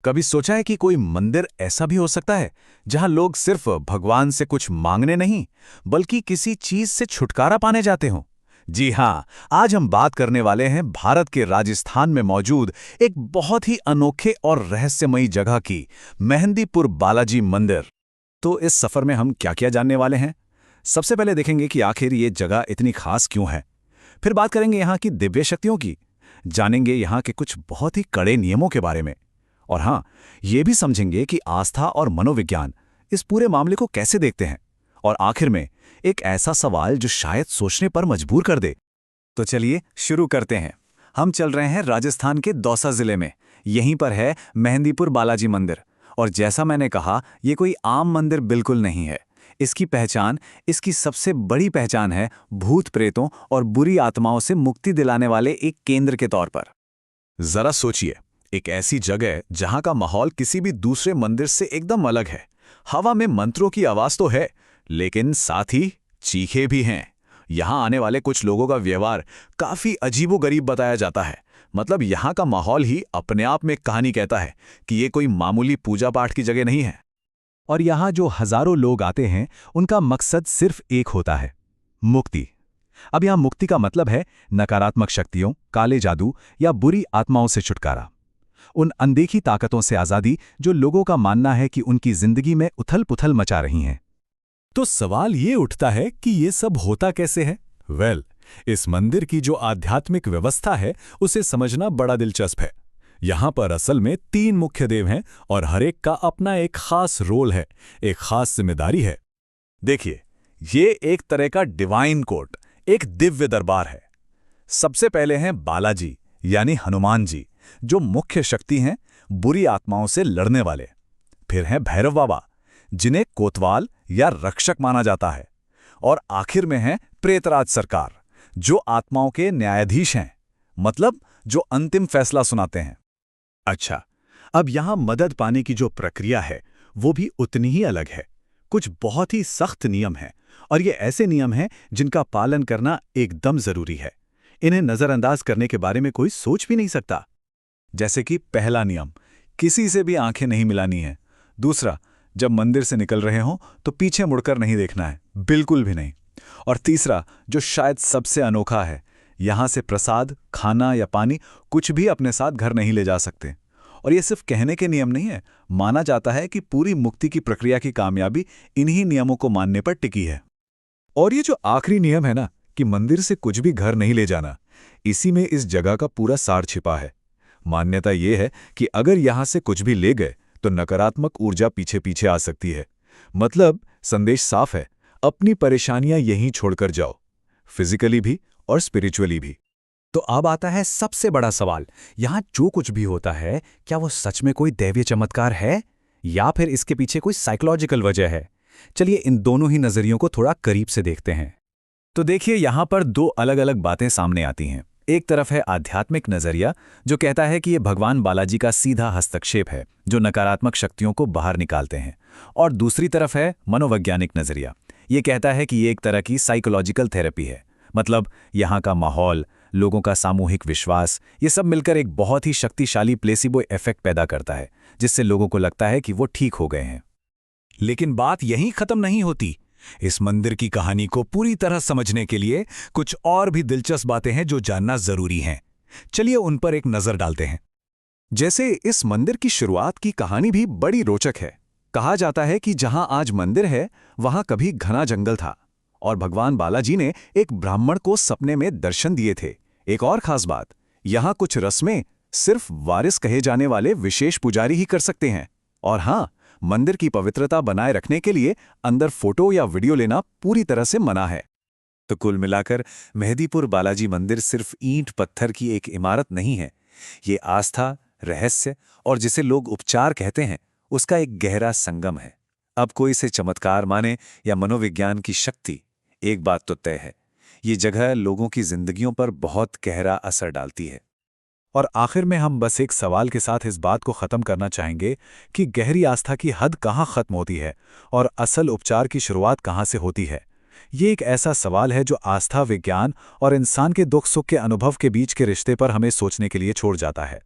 कभी सोचा है कि कोई मंदिर ऐसा भी हो सकता है जहां लोग सिर्फ भगवान से कुछ मांगने नहीं बल्कि किसी चीज से छुटकारा पाने जाते हों? जी हां, आज हम बात करने वाले हैं भारत के राजस्थान में मौजूद एक बहुत ही अनोखे और रहस्यमयी जगह की, मेहंदीपुर बालाजी मंदिर। तो इस सफर में हम क्या-क्या जानने वाले हैं? सबसे पहले देखेंगे कि आखिर ये जगह इतनी खास क्यों है। फिर बात करेंगे यहाँ की दिव्य शक्तियों की, जानेंगे यहाँ के कुछ बहुत ही कड़े नियमों के बारे में। और हाँ, ये भी समझेंगे कि आस्था और मनोविज्ञान इस पूरे मामले को कैसे देखते हैं। और आखिर में एक ऐसा सवाल जो शायद सोचने पर मजबूर कर दे। तो चलिए शुरू करते हैं। हम चल रहे हैं राजस्थान के दौसा जिले में। यहीं पर है मेहंदीपुर बालाजी मंदिर। और जैसा मैंने कहा, ये कोई आम मंदिर बिल्कुल नहीं है। इसकी सबसे बड़ी पहचान है भूत प्रेतों और बुरी आत्माओं से मुक्ति दिलाने वाले एक केंद्र के तौर पर। जरा सोचिए, एक ऐसी जगह जहां का माहौल किसी भी दूसरे मंदिर से एकदम अलग है। हवा में मंत्रों की आवाज तो है, लेकिन साथ ही चीखे भी हैं। यहां आने वाले कुछ लोगों का व्यवहार काफी अजीबोगरीब बताया जाता है। मतलब यहां का माहौल ही अपने आप में कहानी कहता है कि ये कोई मामूली पूजा पाठ की जगह नहीं है। और यहां जो हजारों लोग आते हैं, उनका मकसद सिर्फ एक होता है, मुक्ति। अब यहां मुक्ति का मतलब है नकारात्मक शक्तियों, काले जादू या बुरी आत्माओं से छुटकारा। उन अनदेखी ताकतों से आजादी जो लोगों का मानना है कि उनकी जिंदगी में उथल-पुथल मचा रही हैं। तो सवाल ये उठता है कि ये सब होता कैसे है? इस मंदिर की जो आध्यात्मिक व्यवस्था है, उसे समझना बड़ा दिलचस्प है। यहां पर असल में 3 मुख्य देव हैं और हर एक का अपना एक खास रोल है, एक खास जिम्मेदारी है। देखिए, ये एक तरह का डिवाइन कोर्ट, एक दिव्य दरबार है। सबसे पहले हैं बालाजी यानी हनुमान जी, जो मुख्य शक्ति हैं, बुरी आत्माओं से लड़ने वाले। फिर हैं भैरव बाबा, जिन्हें कोतवाल या रक्षक माना जाता है। और आखिर में हैं प्रेतराज सरकार, जो आत्माओं के न्यायाधीश हैं, मतलब जो अंतिम फैसला सुनाते हैं। अच्छा, अब यहां मदद पाने की जो प्रक्रिया है, वो भी उतनी ही अलग है। कुछ बहुत ही सख्त नियम हैं, और ये ऐसे नियम हैं जिनका पालन करना एकदम जरूरी है। इन्हें नजरअंदाज करने के बारे में कोई सोच भी नहीं सकता। जैसे कि पहला नियम, किसी से भी आंखें नहीं मिलानी है। दूसरा, जब मंदिर से निकल रहे हों तो पीछे मुड़कर नहीं देखना है, बिल्कुल भी नहीं। और तीसरा, जो शायद सबसे अनोखा है, यहां से प्रसाद, खाना या पानी कुछ भी अपने साथ घर नहीं ले जा सकते। और ये सिर्फ कहने के नियम नहीं है, माना जाता है कि पूरी मुक्ति की प्रक्रिया की कामयाबी इन्हीं नियमों को मानने पर टिकी है। और ये जो आखिरी नियम है ना, कि मंदिर से कुछ भी घर नहीं ले जाना, इसी में इस जगह का पूरा सार छिपा है। मान्यता ये है कि अगर यहां से कुछ भी ले गए तो नकारात्मक ऊर्जा पीछे पीछे आ सकती है। मतलब संदेश साफ है, अपनी परेशानियां यहीं छोड़कर जाओ, फिजिकली भी और स्पिरिचुअली भी। तो अब आता है सबसे बड़ा सवाल, यहां जो कुछ भी होता है, क्या वो सच में कोई दैवीय चमत्कार है या फिर इसके पीछे कोई साइकोलॉजिकल वजह है? चलिए इन दोनों ही नजरियों को थोड़ा करीब से देखते हैं। तो देखिए, यहां पर 2 अलग-अलग बातें सामने आती हैं। एक तरफ है आध्यात्मिक नजरिया, जो कहता है कि ये भगवान बालाजी का सीधा हस्तक्षेप है, जो नकारात्मक शक्तियों को बाहर निकालते हैं। और दूसरी तरफ है मनोवैज्ञानिक नजरिया। ये कहता है कि ये एक तरह की साइकोलॉजिकल थेरेपी है। मतलब यहाँ का माहौल, लोगों का सामूहिक विश्वास, ये सब मिलकर एक बहुत ही शक्तिशाली प्लेसिबो इफेक्ट पैदा करता है, जिससे लोगों को लगता है कि वो ठीक हो गए हैं। लेकिन बात यहीं खत्म नहीं होती। इस मंदिर की कहानी को पूरी तरह समझने के लिए कुछ और भी दिलचस्प बातें हैं जो जानना जरूरी हैं। चलिए उन पर एक नजर डालते हैं। जैसे इस मंदिर की शुरुआत की कहानी भी बड़ी रोचक है। कहा जाता है कि जहां आज मंदिर है, वहां कभी घना जंगल था और भगवान बालाजी ने एक ब्राह्मण को सपने में दर्शन दिए थे। एक और खास बात, यहां कुछ रस्में सिर्फ वारिस कहे जाने वाले विशेष पुजारी ही कर सकते हैं। और हां, मंदिर की पवित्रता बनाए रखने के लिए अंदर फोटो या वीडियो लेना पूरी तरह से मना है। तो कुल मिलाकर मेहंदीपुर बालाजी मंदिर सिर्फ ईंट पत्थर की एक इमारत नहीं है। ये आस्था, रहस्य और जिसे लोग उपचार कहते हैं, उसका एक गहरा संगम है। अब कोई इसे चमत्कार माने या मनोविज्ञान की शक्ति, एक बात तो तय है, ये जगह लोगों की जिंदगियों पर बहुत गहरा असर डालती है। और आखिर में हम बस एक सवाल के साथ इस बात को ख़त्म करना चाहेंगे कि गहरी आस्था की हद कहाँ ख़त्म होती है और असल उपचार की शुरुआत कहाँ से होती है। ये एक ऐसा सवाल है जो आस्था, विज्ञान और इंसान के दुख सुख के अनुभव के बीच के रिश्ते पर हमें सोचने के लिए छोड़ जाता है।